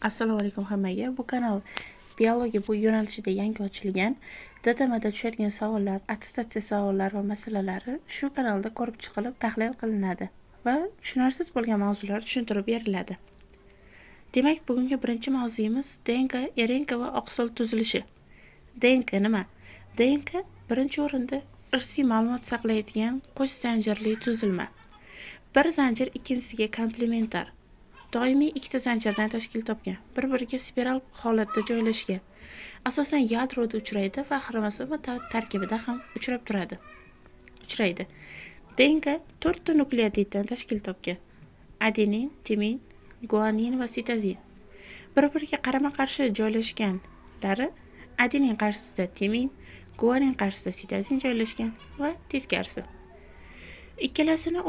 Assalomu alaykum hammaga. Bu kanal biologiya bu yo'nalishida yangi ochilgan. DTMda tushadigan savollar, attestatsiya savollari va masalalari shu kanalda ko'rib chiqilib, tahlil qilinadi va tushunarsiz bo'lgan mavzular tushuntirib beriladi. Demak, bugungi birinchi mavzuyimiz DNK, RNK va oqsil tuzilishi. DNK nima? DNK birinchi o'rinda irsiy ma'lumot saqlaydigan qo'sh zanjirli tuzilma. Bir zanjir ikkinchisiga komplementar. Doimiy ikkita zanjirdan tashkil topgan, bir-biriga spiral holatda joylashgan. Asosan yadroda uchraydi va xromosoma tarkibida ham uchraydi. DNK 4 ta nukleotiddan tashkil topgan. Adenin, timin, guanin va sitozin. Bir-biriga qarama-qarshi joylashganlari adenin qarshisida timin, guanin qarshisida sitozin joylashgan va teskarisi. Ikkalasini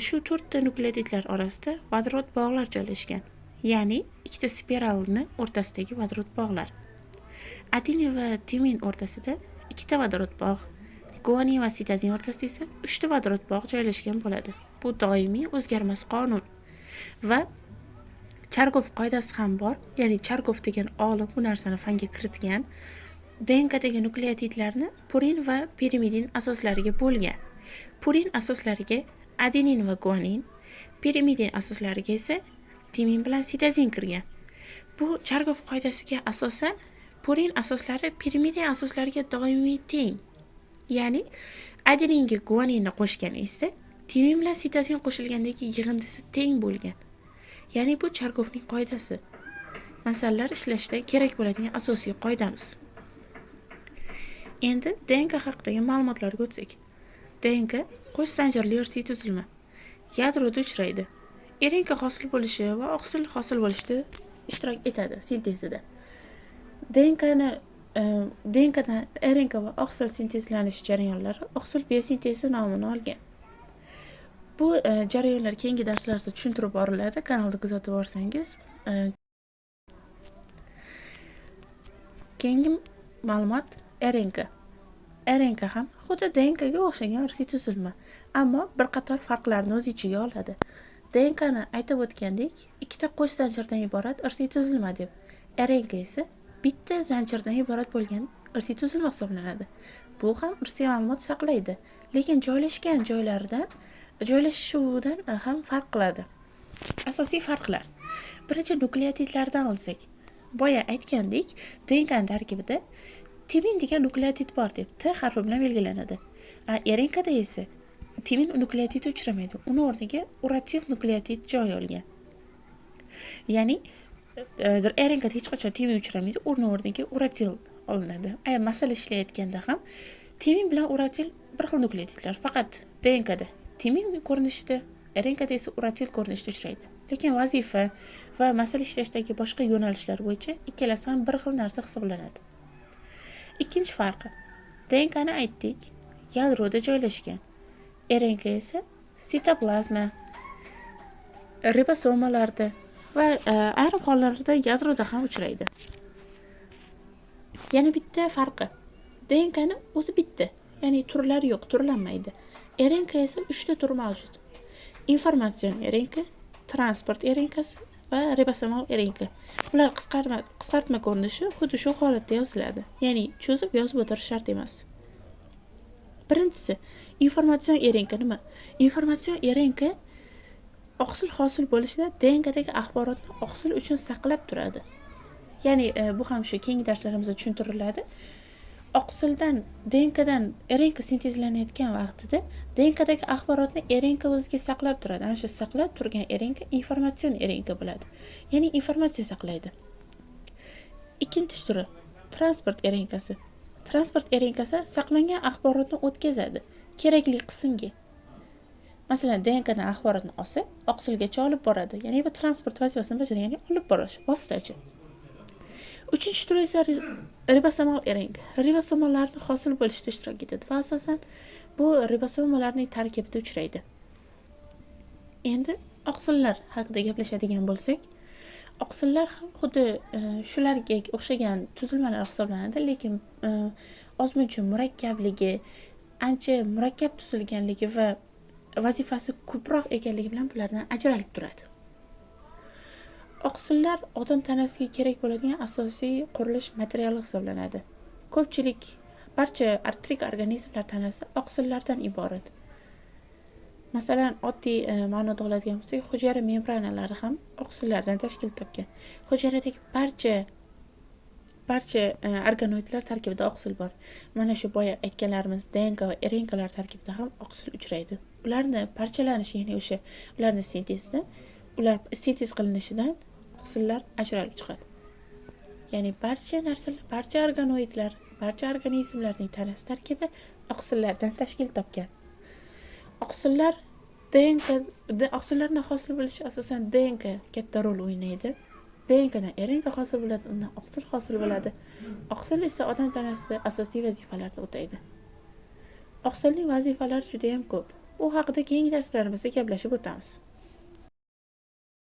shu 4 ta nukleotidlar orasida vodorod bog'lar joylashgan, ya'ni ikkita spiralni o'rtasidagi vodorod bog'lar. Adenin va timin o'rtasida ikkita vodorod bog', guanin va sitozin o'rtasida esa 3 ta vodorod bog' joylashgan bo'ladi. Bu doimiy o'zgarmas qonun va Charkov qoidasi ham bor, ya'ni Charkov degan olim bu narsani fanga kiritgan. DNKdagi nukleotidlarni purin va pirimidin asoslariga bo'lgan. Purin asoslariga adenin va guanin, pirimidin asoslariga esa timin bilan sitozin kirgan. Bu Charkov qoidasiga asosan purin asoslari pirimidin asoslariga doimiy teng. Ya'ni adeninga guaninni qo'shganingizda timin bilan sitozin qo'shilgandagi yig'indisi teng bo'lgan. Ya'ni bu Charkovning qoidasi. Masalalar ishlashda kerak bo'ladigan asosiy qoidamiz. Endi DNK haqidagi ma'lumotlarga o'tsak. DNK qo'sh zanjirli irsiy tuzilma. Yadroda uchraydi. RNK hosil bo'lishi va oqsil hosil bo'lishda ishtirok etadi sintezida. DNKdan RNK va oqsil sintezlanish jarayonlari oqsil biosintezi nomini olgan. Bu jarayonlar keyingi darslarda tushuntirib boriladi. Kanalda kuzatib borsangiz. Keyingi ma'lumot RNK. RNK ham xuddi DNKga o'xshagan irsiy tuzilma, ammo bir qator farqlarni o'z ichiga oladi. DNKni aytib o'tgandek, ikkita qo'sh zanjirdan iborat irsiy tuzilma deb. RNK esa bitta zanjirdan iborat bo'lgan irsiy tuzilma hisoblanadi. Bu ham irsiy ma'lumot saqlaydi, lekin joylashgan joylashuvidan ham farq qiladi. Asosiy farqlar. Birinchi nukleotidlardan olsak, boya aytgandek, DNK tarkibida timin degan nukleotid bor deb T harfi bilan belgilanadi. RNKda esa timin nukleotidi uchramaydi. Uni o'rniga uratil nukleotid joy olgan. Ya'ni RNKda hech qachon timin uchramaydi, uni o'rniga uratil olinadi. Masala ishlayotganda ham timin bilan uratil bir xil nukleotidlar, faqat DNKda timin ko'rinishida, RNKda esa uratil ko'rinishida uchraydi. Lekin vazifa va masala ishlashdagi boshqa yo'nalishlar bo'yicha ikkalasi ham bir xil narsa hisoblanadi. Ikkinchi farqi. DNKni aytdik, yadroda joylashgan. RNK esa sitoplazma, ribosomalarda va ayrim hollarda yadroda ham uchraydi. Yana bitta farqi. DNKni o'zi bitta, ya'ni turlari yo'q, turlanmaydi. RNK esa 3 ta tur mavjud. Informatsion RNK, transport RNKsi va ribosomal RNK. Ular qisqartma ko'rinishi xuddi shu holatda yoziladi. Ya'ni cho'zib yozib o'tirish shart emas. Birinchisi, informatsion RNK nima? Informatsion RNK oqsil hosil bo'lishida DNKdagi axborotni oqsil uchun saqlab turadi. Ya'ni bu ham shu keyingi darslarimizda tushuntiriladi. Oqsildan DNKdan RNK sintezlanayotgan vaqtida DNKdagi axborotni RNK o'ziga saqlab turadi. Ana shu saqlab turgan RNK informatsion RNK bo'ladi. Ya'ni informatsiya saqlaydi. Ikkinchi turi transport RNKsi. Transport RNKsi saqlangan axborotni o'tkazadi kerakli qismga. Masalan, DNKdan axborotni olsa, oqsilgacha olib boradi. Ya'ni bu transport vazifasini bajaradi, ya'ni olib borish vositachi. Uchinchi tur esa ribosomal RNK. Ribosomalarning hosil bo'lishida ishtirok etadi va asosan bu ribosomalarning tarkibida uchraydi. Endi oqsillar haqida gaplashadigan bo'lsak, oqsillar ham xuddi shularga o'xshagan tuzilmalar hisoblanadi, lekin ozmuncha murakkabligi, ancha murakkab tuzilganligi va vazifasi ko'proq ekanligi bilan bulardan ajralib turadi. Oqsillar odam tanasiga kerak bo'ladigan asosiy qurilish materiali hisoblanadi. Ko'pchilik barcha tirik organizmlar tanasi oqsillardan iborat. Masalan, oddiy ma'noda oladigan bo'lsak, hujayra membranalari ham oqsillardan tashkil topgan. Hujaydagi barcha organoidlar tarkibida oqsil bor. Mana shu boya aytganlarimiz DNK va RNKlar tarkibida ham oqsil uchraydi. Ularni parchalanishi, ya'ni o'sha ularni ular sintez qilinishidan oqsillar ajralib chiqadi. Ya'ni barcha narsalar, barcha organoidlar, barcha organizmlarning tanasi tarkibi oqsillardan tashkil topgan. Oqsillarni hosil bo'lishi asosan DNK katta rol o'ynaydi. DNKdan RNK hosil bo'ladi, undan oqsil hosil bo'ladi. Oqsil esa odam tanasida asosiy vazifalarni o'taydi. Oqsilning vazifalari juda ham ko'p. U haqida keyingi darslarimizda gaplashib o'tamiz.